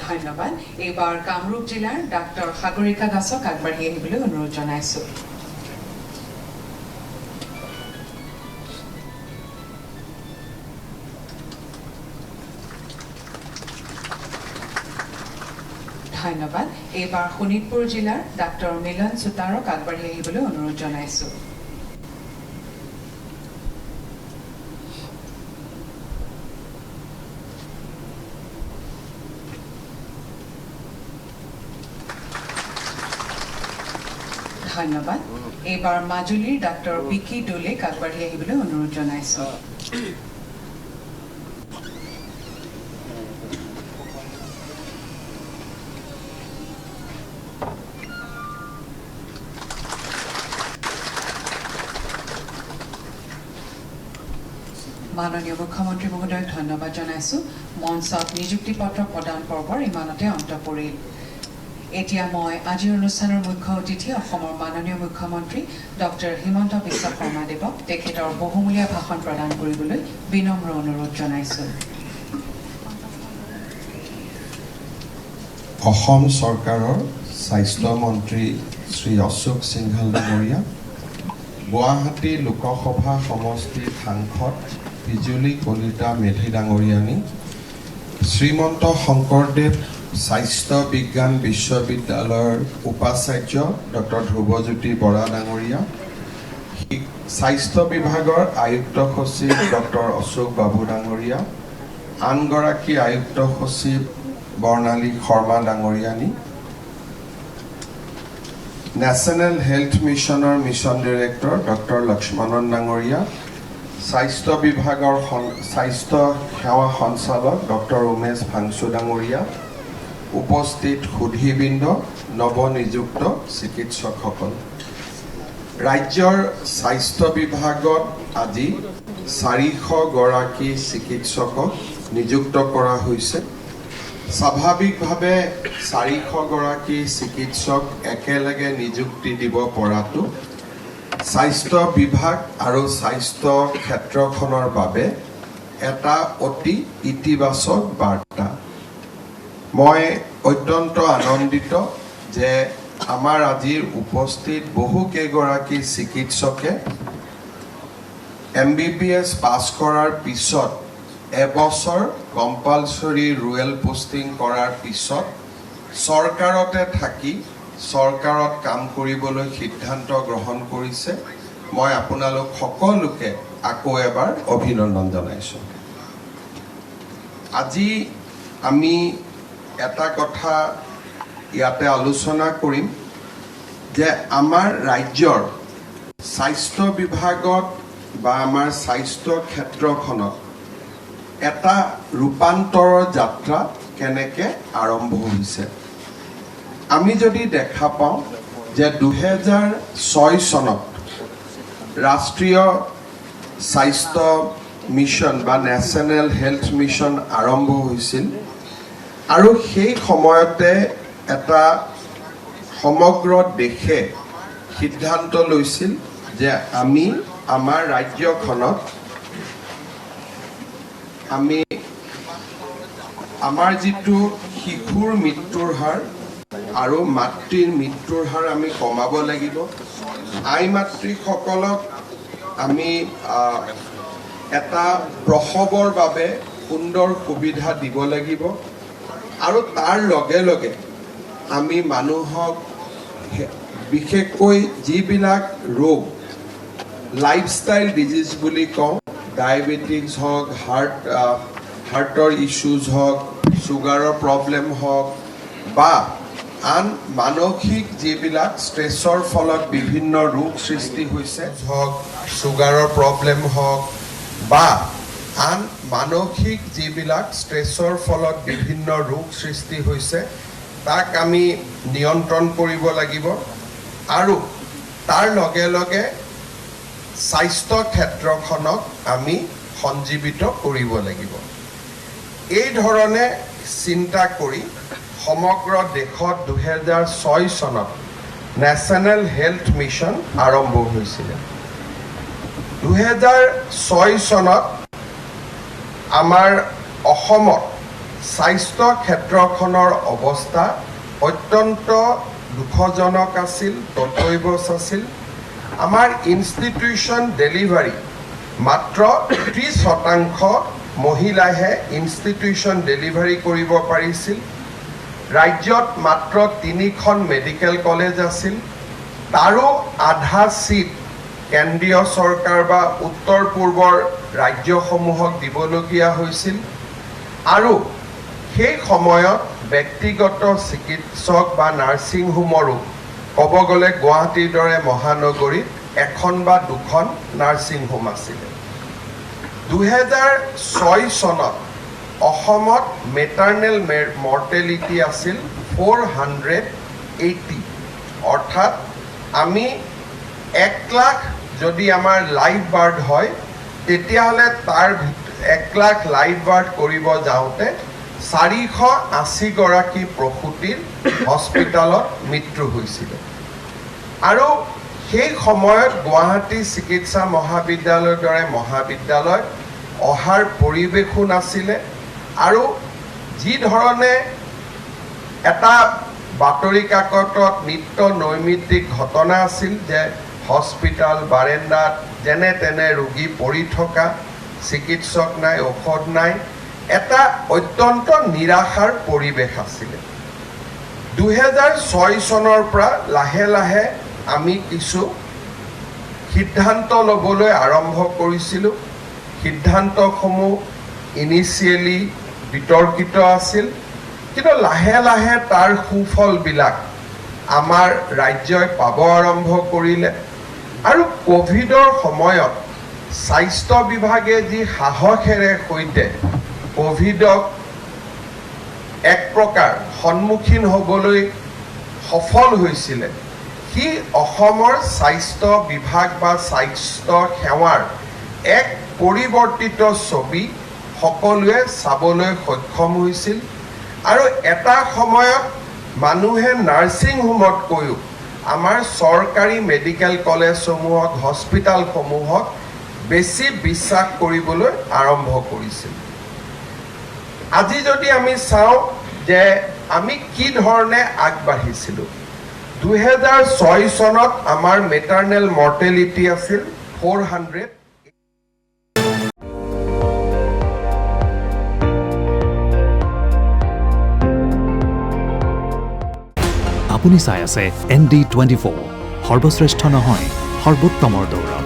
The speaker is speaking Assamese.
ধন্যবাদ। এইবাৰ কামৰূপ জিলাৰ ডাক্তৰ সাগৰিকা দাসক আগবাঢ়ি আহিবলৈ অনুৰোধ জনাইছোঁ। ধন্যবাদ। এইবাৰ শোণিতপুৰ জিলাৰ ডাক্তৰ মিলন চুতাৰক আগবাঢ়ি আহিবলৈ অনুৰোধ জনাইছোঁ। ধন্যবাদ। এইবাৰ মাজুলীৰ ডাক্তৰ বিকি ডোলেক আগবাঢ়ি আহিবলৈ অনুৰোধ জনাইছোঁ। মাননীয় মুখ্যমন্ত্ৰী মহোদয়ক ধন্যবাদ জনাইছোঁ। মঞ্চত নিযুক্তি পত্ৰ প্ৰদান পৰ্বৰ ইমানতে অন্ত পৰিল। এতিয়া মই আজিৰ অনুষ্ঠানৰ মুখ্য অতিথি অসমৰ মাননীয় মুখ্যমন্ত্ৰী ডক্টৰ হিমন্ত বিশ্ব শৰ্মা দেৱক তেখেতৰ বহুমূলীয়া ভাষণ প্ৰদান কৰিবলৈ বিনম্ৰ অনুৰোধ জনাইছোঁ। অসম চৰকাৰৰ স্বাস্থ্য মন্ত্ৰী শ্ৰী অশোক সিংঘল ডাঙৰীয়া, গুৱাহাটী লোকসভা সমষ্টিৰ সাংসদ বিজুলী কলিতা মেধি ডাঙৰীয়ানী, শ্ৰীমন্ত শংকৰদেৱ স্বাস্থ্য বিজ্ঞান বিশ্ববিদ্যালয়ৰ উপাচাৰ্য ডক্টৰ ধ্ৰুৱজ্যোতি বৰা ডাঙৰীয়া, স্বাস্থ্য বিভাগৰ আয়ুক্ত সচিব ডক্টৰ অশোক বাবু ডাঙৰীয়া, আনগৰাকী আয়ুক্ত সচিব বৰ্ণালী শৰ্মা ডাঙৰীয়ানী, নেশ্যনেল হেল্থ মিছনৰ মিছন ডিৰেক্টৰ ডক্টৰ লক্ষ্মণন ডাঙৰীয়া, স্বাস্থ্য বিভাগৰ স্বাস্থ্য সেৱা সঞ্চালক ডক্টৰ উমেশ ভাংচু ডাঙৰীয়া, উপস্থিত সুধীবৃন্দ, নৱনিযুক্ত চিকিৎসকসকল। ৰাজ্যৰ স্বাস্থ্য বিভাগত আজি 400 গৰাকী চিকিৎসকক নিযুক্ত কৰা হৈছে। স্বাভাৱিকভাৱে 400 গৰাকী চিকিৎসক একেলগে নিযুক্তি দিব পৰাটো স্বাস্থ্য বিভাগ আৰু স্বাস্থ্য ক্ষেত্ৰখনৰ বাবে এটা অতি ইতিবাচক বাৰ্তা। মই অত্যন্ত আনন্দিত যে আমাৰ আজিৰ উপস্থিত বহুকেইগৰাকী চিকিৎসকে MBBS পাছ কৰাৰ পিছত এবছৰ কম্পালচৰি ৰুৰেল পোষ্টিং কৰাৰ পিছত চৰকাৰতে থাকি চৰকাৰত কাম কৰিবলৈ সিদ্ধান্ত গ্ৰহণ কৰিছে। মই আপোনালোক সকলোকে আকৌ এবাৰ অভিনন্দন জনাইছোঁ। আজি আমি এটা কথা ইয়াতে আলোচনা কৰিম যে আমাৰ ৰাজ্যৰ স্বাস্থ্য বিভাগত বা আমাৰ স্বাস্থ্য ক্ষেত্ৰখনত এটা ৰূপান্তৰৰ যাত্ৰা কেনেকৈ আৰম্ভ হৈছে। আমি যদি দেখা পাওঁ যে 2006 চনত ৰাষ্ট্ৰীয় স্বাস্থ্য মিছন বা নেশ্যনেল হেল্থ মিছন আৰম্ভ হৈছিল আৰু সেই সময়তে এটা সমগ্ৰ দেশে সিদ্ধান্ত লৈছিল যে আমি আমাৰ ৰাজ্যখনত আমাৰ যিটো শিশুৰ মৃত্যুৰ হাৰ আৰু মাতৃৰ মৃত্যুৰ হাৰ আমি কমাব লাগিব। আই মাতৃসকলক আমি এটা প্ৰসৱৰ বাবে সুন্দৰ সুবিধা দিব লাগিব আৰু তাৰ লগে লগে আমি মানুহক বিশেষকৈ যিবিলাক ৰোগ লাইফষ্টাইল ডিজিজ বুলি কওঁ, ডায়েবেটিছ হওক, হাৰ্টৰ ইছ্যুজ হওক, চুগাৰৰ প্ৰব্লেম হওক বা আন মানসিক যিবিলাক ষ্ট্ৰেছৰ ফলত বিভিন্ন ৰোগ সৃষ্টি হৈছে হওক, চুগাৰৰ প্ৰব্লেম হওক বা আন মানসিক যিবিলাক ষ্ট্ৰেছৰ ফলত বিভিন্ন ৰোগ সৃষ্টি হৈছে তাক আমি নিয়ন্ত্ৰণ কৰিব লাগিব আৰু তাৰ লগে লগে স্বাস্থ্য ক্ষেত্ৰখনক আমি সঞ্জীৱিত কৰিব লাগিব। এই ধৰণে চিন্তা কৰি সমগ্ৰ দেশত 2006 চনত নেশ্যনেল হেল্থ মিছন আৰম্ভ হৈছিল। 2006 চনত আমাৰ অসমত স্বাস্থ্য ক্ষেত্ৰখনৰ অৱস্থা অত্যন্ত দুখজনক আছিল, তথৈবচ আছিল। আমাৰ ইনষ্টিটিউশ্যন ডেলিভাৰী মাত্ৰ 30% মহিলাইহে ইনষ্টিটিউশ্যন ডেলিভাৰী কৰিব পাৰিছিল। ৰাজ্যত মাত্ৰ 3খন মেডিকেল কলেজ আছিল, তাৰো আধা চিট কেন্দ্ৰীয় চৰকাৰ বা উত্তৰ পূৰ্বৰ ৰাজ্যসমূহক দিবলগীয়া হৈছিল। আৰু সেই সময়ত ব্যক্তিগত চিকিৎসক বা নাৰ্ছিং হোমৰো ক'ব গ'লে গুৱাহাটীৰ দৰে মহানগৰীত এখন বা দুখন নাৰ্ছিং হোম আছিলে। 2006 চনত অসমত মেটাৰ্নেল মৰ্টেলিটি আছিল 480, অৰ্থাৎ আমি 1 লাখ যদি আমাৰ লাইভ বাৰ্ড হয় তেতিয়াহ'লে তাৰ 1 লাখ লাইভ বাৰ্ড কৰিব যাওঁতে 480 গৰাকী প্ৰসূতিৰ হস্পিটালত মৃত্যু হৈছিল। আৰু সেই সময়ত গুৱাহাটী চিকিৎসা মহাবিদ্যালয়ৰ দৰে মহাবিদ্যালয় অহাৰ পৰিৱেশো নাছিলে। আৰু যি ধৰণে এটা বাতৰি কাকতত নিত্য নৈমিত্তিক ঘটনা আছিল যে হস্পিটাল বাৰেণ্ডাত যেনে তেনে ৰোগী পৰি থকা, চিকিৎসক নাই, ঔষধ নাই, এটা অত্যন্ত নিৰাশাৰ পৰিৱেশ আছিলে। 2006 চনৰ পৰা লাহে লাহে আমি কিছু সিদ্ধান্ত ল'বলৈ আৰম্ভ কৰিছিলোঁ। সিদ্ধান্তসমূহ ইনিচিয়েলি বিতৰ্কিত আছিল, কিন্তু লাহে লাহে তাৰ সুফলবিলাক আমাৰ ৰাজ্যই পাব আৰম্ভ কৰিলে। আৰু ক'ভিডৰ সময়ত স্বাস্থ্য বিভাগে যি সাহসেৰে সৈতে ক'ভিডক এক প্ৰকাৰ সন্মুখীন হ'বলৈ সফল হৈছিলে, সি অসমৰ স্বাস্থ্য বিভাগ বা স্বাস্থ্য সেৱাৰ এক পৰিৱৰ্তিত ছবি সকলোৱে চাবলৈ সক্ষম হৈছিল। আৰু এটা সময়ত মানুহে নাৰ্ছিং হোমতকৈও আমাৰ চৰকাৰী মেডিকেল কলেজসমূহক, হস্পিটালসমূহক বেছি বিশ্বাস কৰিবলৈ আৰম্ভ কৰিছিল। আজি যদি আমি চাওঁ যে আমি কি ধৰণে আগবাঢ়িছিলোঁ, 2006 চনত আমাৰ মেটাৰ্নেল মৰ্টেলিটি আছিল 400। আপুনি চাই আছে ND24, সৰ্বশ্ৰেষ্ঠ নহয়, সৰ্বোত্তমৰ দৌৰ।